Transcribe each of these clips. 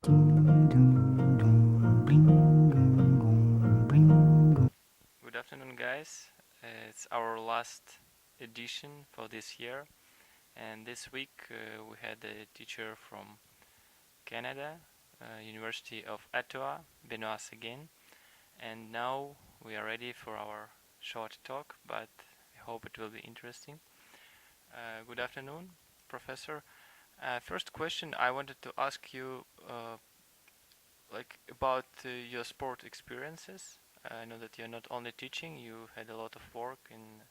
Good afternoon, guys. It's our last edition for this year, and this week we had a teacher from Canada, University of Ottawa, Benoit Seguin, and now we are ready for our short talk, but I hope it will be interesting. Good afternoon, Professor. First question I wanted to ask you, about your sport experiences. I know that you're not only teaching; you had a lot of work in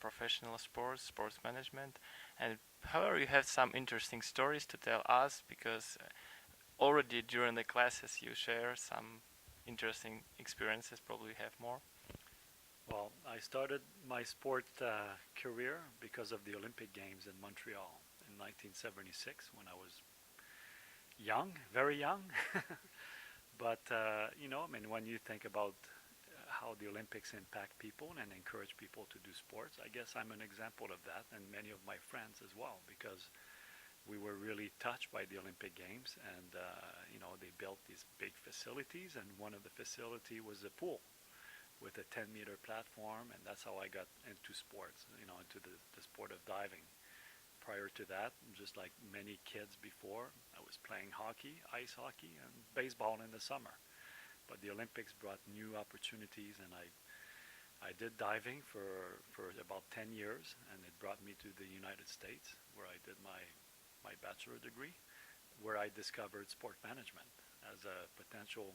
professional sports, sports management, and however, you have some interesting stories to tell us because already during the classes you share some interesting experiences. Probably have more. Well, I started my sport career because of the Olympic Games in Montreal in 1976 when I was young, very young. But, when you think about how the Olympics impact people and encourage people to do sports, I guess I'm an example of that, and many of my friends as well, because we were really touched by the Olympic Games, and, they built these big facilities, and one of the facility was a pool with a 10-meter platform, and that's how I got into sports, into the sport of diving. Prior to that, just like many kids before, I was playing hockey, ice hockey, and baseball in the summer. But the Olympics brought new opportunities, and I did diving for about 10 years, and it brought me to the United States, where I did my bachelor degree, where I discovered sport management as a potential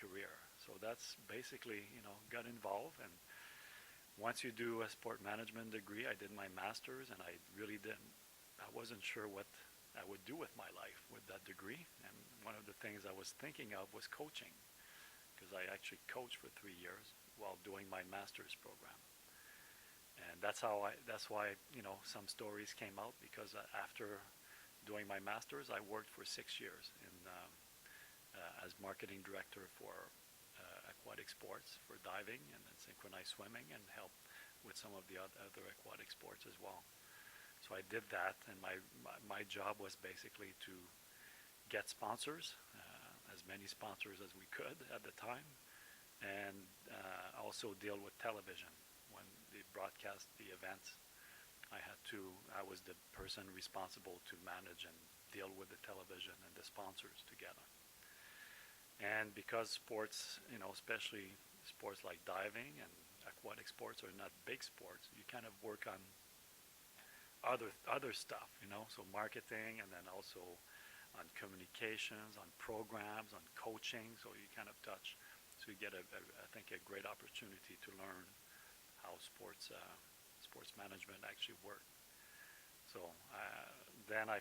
career. So that's basically, got involved. And once you do a sport management degree, I did my master's, and I wasn't sure what I would do with my life with that degree. And one of the things I was thinking of was coaching, because I actually coached for 3 years while doing my master's program. And that's why, some stories came out, because after doing my master's, I worked for 6 years as marketing director for aquatic sports, for diving and then synchronized swimming, and helped with some of the other aquatic sports as well. So I did that, and my job was basically to get sponsors, as many sponsors as we could at the time, and also deal with television when they broadcast the events. I was the person responsible to manage and deal with the television and the sponsors together. And because sports, especially sports like diving and aquatic sports are not big sports, you kind of work on other stuff, so marketing, and then also on communications, on programs, on coaching. So you kind of touch, so you get I think a great opportunity to learn how sports management actually work. So then I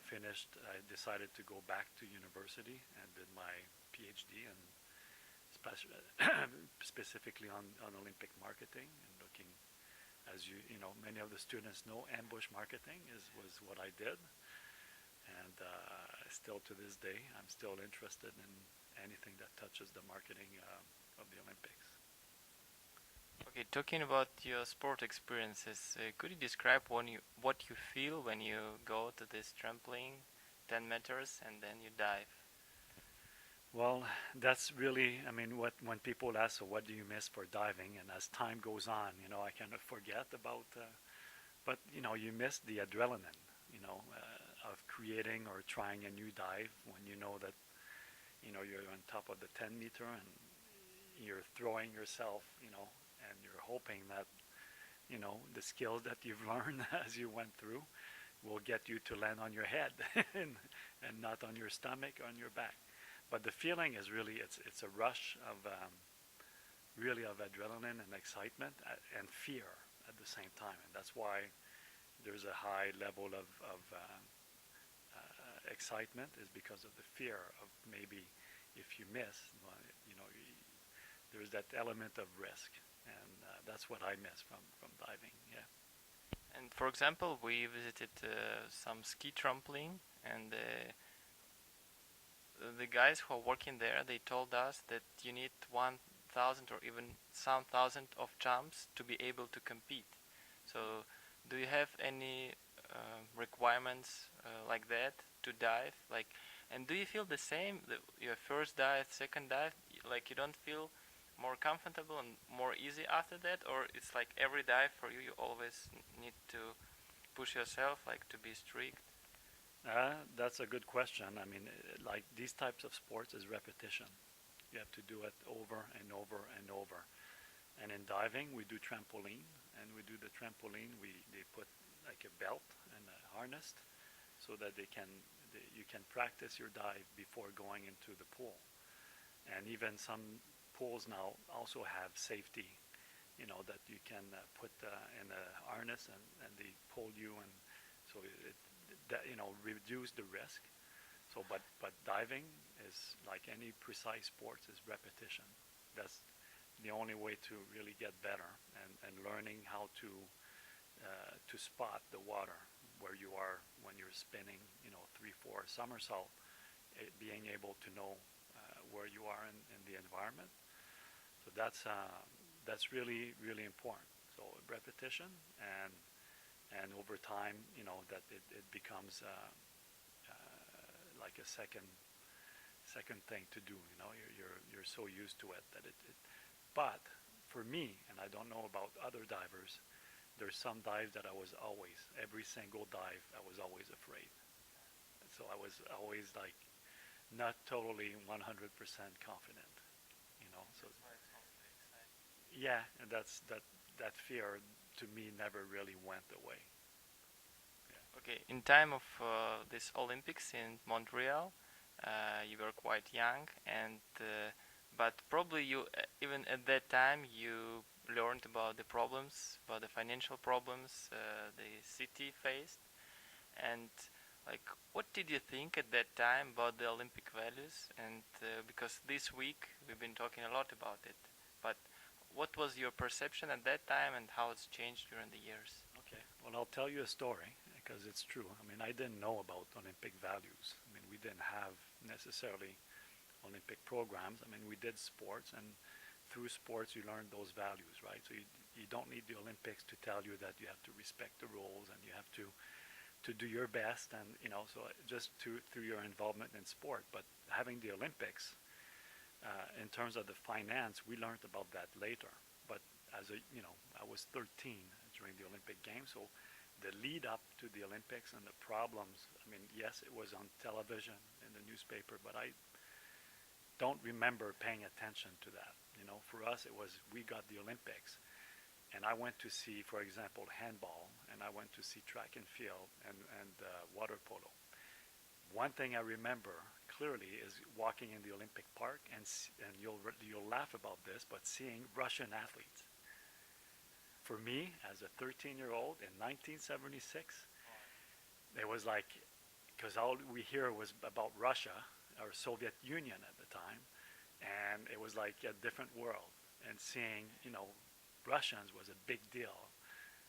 decided to go back to university and did my PhD in specifically on Olympic marketing, and looking, as many of the students know, ambush marketing was what I did. And still to this day, I'm still interested in anything that touches the marketing of the Olympics. Okay, talking about your sport experiences, could you describe what you feel when you go to this trampoline, 10 meters, and then you dive? Well, that's really, when people ask, so what do you miss for diving? And as time goes on, I kind of forget about, but, you miss the adrenaline, of creating or trying a new dive when you know that, you're on top of the 10 meter and you're throwing yourself, and you're hoping that, the skills that you've learned as you went through will get you to land on your head and not on your stomach or on your back. But the feeling is really, it's a rush of really of adrenaline and excitement and fear at the same time, and that's why there's a high level of excitement, is because of the fear of maybe if you miss, there's that element of risk, and that's what I miss from diving. Yeah. And for example, we visited some ski trampoline, and the guys who are working there, they told us that you need 1,000 or even some thousand of jumps to be able to compete. So, do you have any requirements like that to dive? Like, and do you feel the same? Your first dive, second dive, like you don't feel more comfortable and more easy after that, or it's like every dive for you, you always need to push yourself, like to be strict? That's a good question. I mean, like these types of sports is repetition. You have to do it over and over and over. And in diving, we do trampoline, and we do the trampoline. They put like a belt and a harness so that you can practice your dive before going into the pool. And even some pools now also have safety, that you can put in a harness, and they pull you, and so that reduce the risk. So, but diving is like any precise sports is repetition. That's the only way to really get better, and learning how to spot the water where you are when you're spinning, 3, 4 somersault, being able to know where you are in the environment. So that's really really important. So repetition, and over time, that it becomes like a second thing to do. You're so used to it that it. But for me, and I don't know about other divers, there's some dives that I was always, every single dive, I was always afraid. So I was always like not totally 100% confident, So That's why it sounds very exciting. yeah, and that fear to me never really went away. Yeah. Okay, in time of this Olympics in Montreal, you were quite young, and but probably you even at that time you learned about the problems, about the financial problems the city faced, and like what did you think at that time about the Olympic values? And because this week we've been talking a lot about it, but what was your perception at that time, and how it's changed during the years? Okay. Well, I'll tell you a story because it's true. I mean, I didn't know about Olympic values. I mean, we didn't have necessarily Olympic programs. I mean, we did sports, and through sports you learn those values, right? So you don't need the Olympics to tell you that you have to respect the rules, and you have to do your best, and so just through your involvement in sport. But having the Olympics, in terms of the finance, we learned about that later. But I was 13 during the Olympic Games, so the lead up to the Olympics and the problems. I mean, yes, it was on television in the newspaper, but I don't remember paying attention to that. For us, it was we got the Olympics, and I went to see, for example, handball, and I went to see track and field and water polo. One thing I remember clearly is walking in the Olympic Park, and you'll laugh about this, but seeing Russian athletes. For me, as a 13-year-old in 1976, it was like, because all we hear was about Russia or Soviet Union at the time, and it was like a different world. And seeing, Russians was a big deal,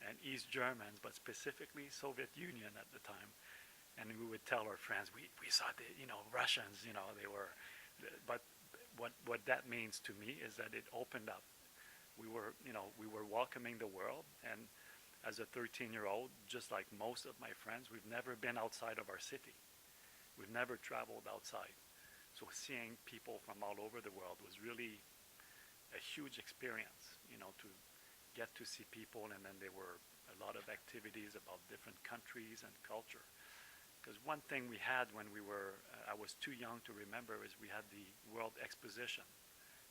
and East Germans, but specifically Soviet Union at the time. And we would tell our friends, we saw the, Russians, they were, but what that means to me is that it opened up. We were welcoming the world, and as a 13-year-old, just like most of my friends, we've never been outside of our city. We've never traveled outside. So seeing people from all over the world was really a huge experience, to get to see people, and then there were a lot of activities about different countries and culture. Because one thing we had when I was too young to remember, is we had the World Exposition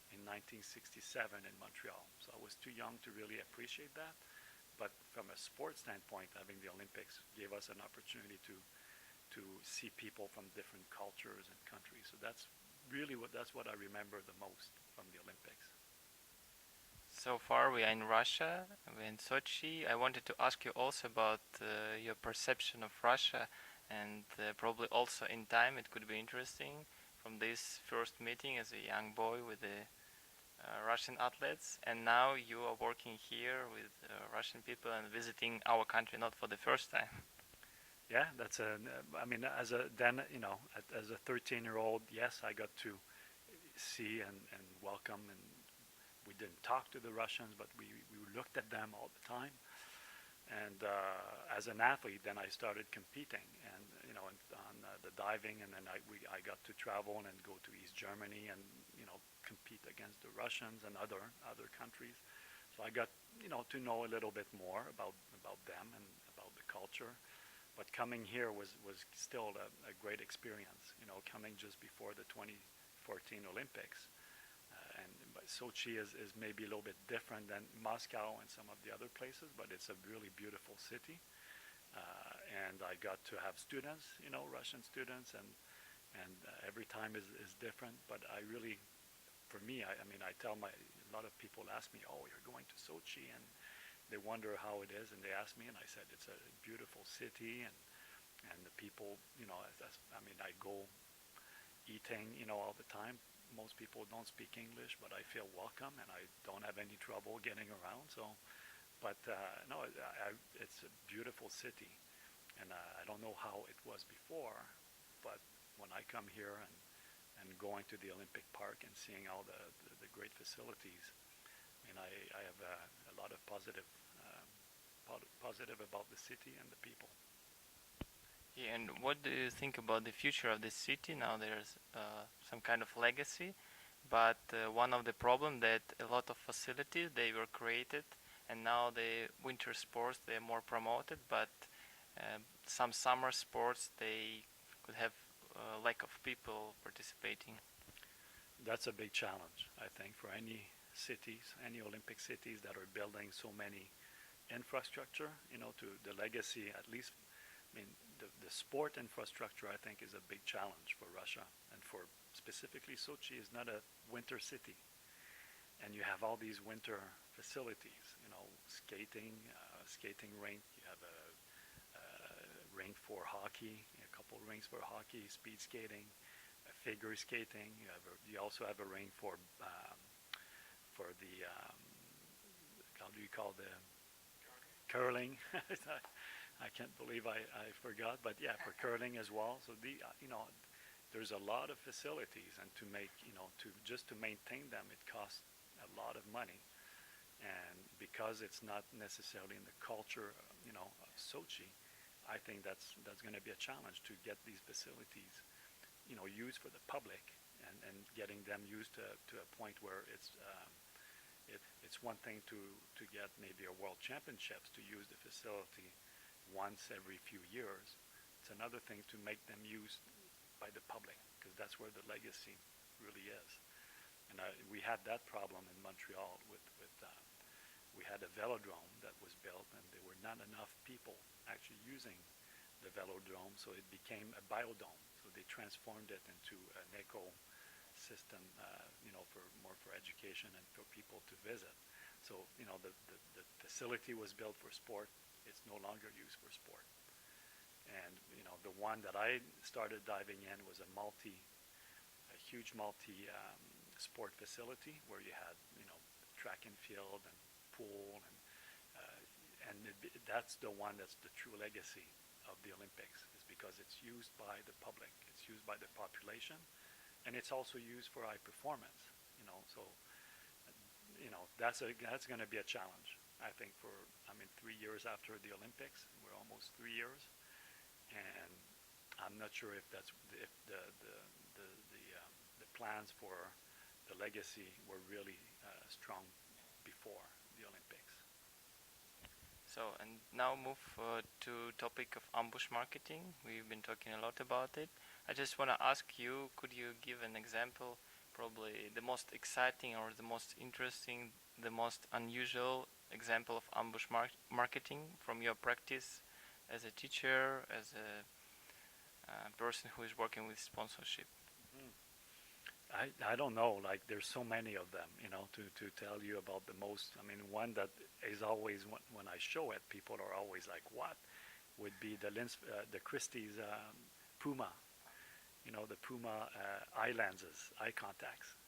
in 1967 in Montreal. So I was too young to really appreciate that. But from a sports standpoint, having the Olympics gave us an opportunity to see people from different cultures and countries. So that's what I remember the most from the Olympics. So far, we are in Russia, we're in Sochi. I wanted to ask you also about your perception of Russia, and probably also in time it could be interesting from this first meeting as a young boy with the Russian athletes, and now you are working here with Russian people and visiting our country not for the first time. Yeah, I mean, as a 13-year-old, yes, I got to see and welcome, and we didn't talk to the Russians, but we looked at them all the time. And as an athlete, then I started competing, and on the diving, and then I got to travel and go to East Germany and compete against the Russians and other countries. So I got to know a little bit more about them and about the culture. But coming here was still a great experience. Coming just before the 2014 Olympics. And Sochi is maybe a little bit different than Moscow and some of the other places, but it's a really beautiful city. And I got to have students, Russian students, and every time is different. But I really, for me, I mean, a lot of people ask me, oh, you're going to Sochi, and they wonder how it is, and they ask me, and I said it's a beautiful city, and the people, I mean, I go eating, all the time. Most people don't speak English, but I feel welcome, and I don't have any trouble getting around. So, but no, it's a beautiful city, and I don't know how it was before, but when I come here and going to the Olympic Park and seeing all the great facilities, I mean, I have a lot of positive about the city and the people. Yeah, and what do you think about the future of this city? Now there's some kind of legacy, but one of the problem that a lot of facilities they were created, and now the winter sports they are more promoted, but some summer sports they could have lack of people participating. That's a big challenge, I think, for any cities, any Olympic cities that are building so many infrastructure, to the legacy, at least. I mean, the sport infrastructure, I think, is a big challenge for Russia, and for specifically Sochi is not a winter city, and you have all these winter facilities, skating rink, you have a rink for hockey, a couple rinks for hockey, speed skating, figure skating. You also have a rink for the how do you call the curling? I can't believe I forgot, but yeah, for curling as well. So there's a lot of facilities, and just to maintain them, it costs a lot of money. And because it's not necessarily in the culture, of Sochi, I think that's going to be a challenge to get these facilities, used for the public, and getting them used to a point where it's one thing to get maybe a world championships to use the facility once every few years. It's another thing to make them used by the public, because that's where the legacy really is. And we had that problem in Montreal we had a velodrome that was built, and there were not enough people actually using the velodrome, so it became a biodome. So they transformed it into an eco system, for education and for people to visit. So the facility was built for sport. It's no longer used for sport. And the one that I started diving in was a huge sport facility where you had track and field and pool, and that's the one that's the true legacy of the Olympics, is because it's used by the public, it's used by the population, and it's also used for high performance. So that's going to be a challenge, I think. 3 years after the Olympics, we're almost 3 years, and I'm not sure if the plans for the legacy were really strong before the Olympics. So, and now move to topic of ambush marketing. We've been talking a lot about it. I just want to ask you, could you give an example, probably the most exciting or the most interesting, the most unusual example of ambush marketing from your practice as a teacher, as a person who is working with sponsorship? Mm. I don't know, like there's so many of them, to tell you about the most. I mean, one that is always, when I show it, people are always like, what? Would be the Christie's Puma, the Puma eye lenses, eye contacts.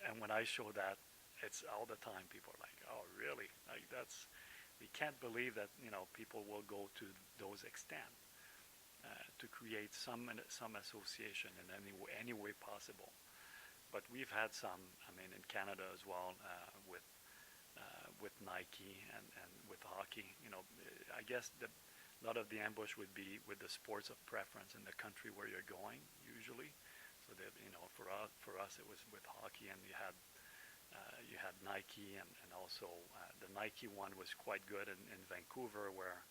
And when I show that, it's all the time people are like, oh, really? Like we can't believe that, people will go to those extent. To create some association in any way possible. But we've had some, in Canada as well, with Nike and with hockey. I guess A lot of the ambush would be with the sports of preference in the country where you're going usually. So that for us it was with hockey, and you had Nike, and also the Nike one was quite good in Vancouver, where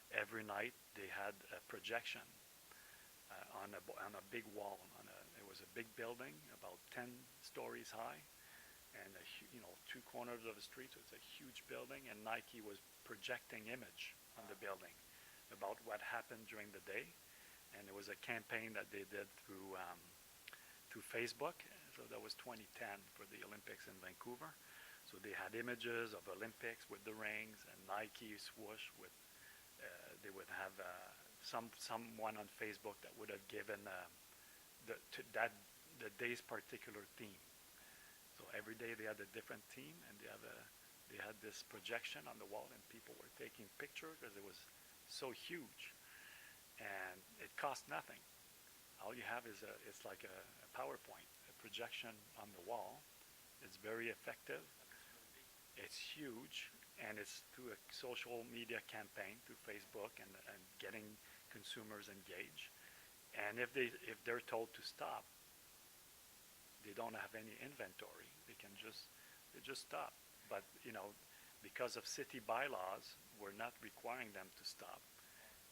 every night they had a projection on a big wall. It was a big building, about 10 stories high, and two corners of the street. So it's a huge building, and Nike was projecting image on the building about what happened during the day. And it was a campaign that they did through Facebook. So that was 2010 for the Olympics in Vancouver. So they had images of Olympics with the rings and Nike swoosh with. They would have someone on Facebook that would have given the day's particular theme. So every day they had a different theme, and they had this projection on the wall, and people were taking pictures because it was so huge, and it cost nothing. All you have is it's like a PowerPoint, a projection on the wall. It's very effective. It's huge, and it's through a social media campaign through Facebook and getting consumers engaged. And if they're told to stop, they don't have any inventory. They just stop. But because of city bylaws, we're not requiring them to stop,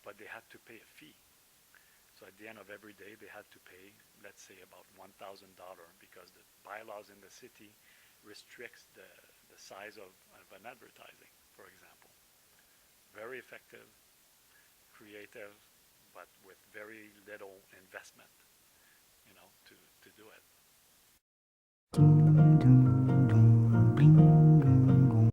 but they had to pay a fee. So at the end of every day, they had to pay, let's say, about $1,000, because the bylaws in the city restricts the size of an advertising, for example. Very effective, creative, but with very little investment, to do it.